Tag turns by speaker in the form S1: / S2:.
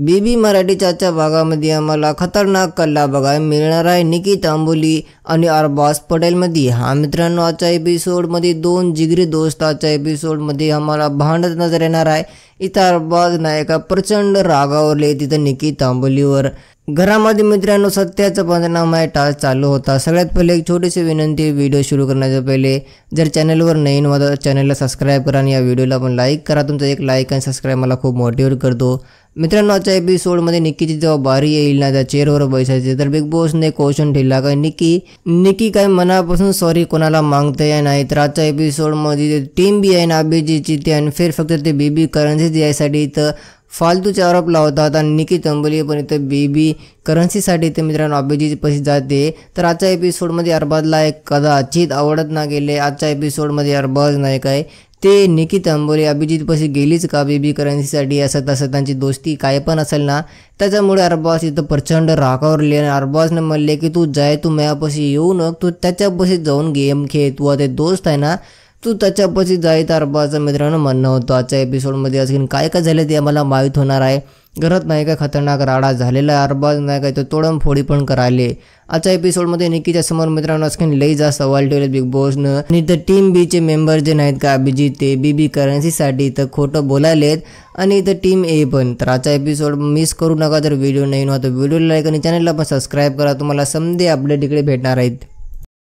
S1: बीबी मराठीच्या आजच्या भागामध्ये आम्हाला खतरनाक कल्ला बघायला मिळणार आहे निकी तांबोली आणि अरबाज पटेलमध्ये। हा मित्रांनो, आजच्या एपिसोडमध्ये दोन जिगरी दोस्त आजच्या एपिसोडमध्ये आम्हाला भांडत नजर येणार आहे। इथं अरबाज नायका प्रचंड रागावले तिथं निकी तांबोलीवर। घरामध्ये मित्रांनो सत्याचा पंचनामा टास्क चालू होता। सगळ्यात पहिले एक छोटीशी विनंती, व्हिडिओ सुरू करण्याच्या पहिले जर चॅनलवर नवीन व्हा चॅनलला सबस्क्राईब करा आणि या व्हिडिओला पण लाईक करा। तुमचा एक लाईक आणि सबस्क्राईब मला खूप मोटिवेट करतो। मित्रांनो, आजच्या एपिसोडमध्ये निकीची जेव्हा बारी येईल ना त्या चेअरवर बसायची तर बिग बॉसने क्वेश्चन ठेवला काय निकी काय मनापासून सॉरी कोणाला मागते नाही। तर आजच्या एपिसोडमध्ये टीम बी आहे ना अभिजीतची ते अनफेअर फक्त ते बीबी करन्सी यासाठी इथं फालतूचे आरोप लावतात आणि निकी तांबोली पण इथं बीबी करन्सीसाठी ते मित्रांनो अभिजीत पैसे जाते। तर आजच्या एपिसोडमध्ये अरबाजला एक कदाचित आवडत ना गेले। आजच्या एपिसोडमध्ये अरबाज नाही काय ते निकी तांबोली अभिजीत पैसे गेलीच का बीबी करन्सीसाठी, असं तसं त्यांची दोस्ती काय पण असेल ना त्याच्यामुळे अरबाज इथं प्रचंड रागावरले आणि अरबाजने म्हणले की तू जाय, तू माझ्यापाशी येऊ नको, तू त्याच्यापाशी जाऊन गेम खेळ, तू ते दोस्त आहे ना तू त्याच्यापाशी जाय। तर अरबाजचं मित्रांनो म्हणणं होतं। आजच्या एपिसोडमध्ये अजून काय काय झालं ते आम्हाला माहीत होणार आहे। घरात नाही का खतरनाक राडा झालेला आहे, अरबाज नाही काय तो तोडमफोडी पण करायले। आजच्या एपिसोडमध्ये निकीच्या समोर मित्रांनो असं लई जास्त सवाल ठेवले बिग बॉसनं आणि तर टीम बीचे मेंबर जे नाहीत का अभिजीत ते बीबी करन्सीसाठी तर खोटं बोलायलेत आणि इथं टीम ए पण। तर आजचा एपिसोड मिस करू नका। जर व्हिडिओ नाही व्हिडिओला लाईक आणि चॅनलला पण सबस्क्राईब करा, तुम्हाला समधे अपडेट इकडे भेटणार आहेत।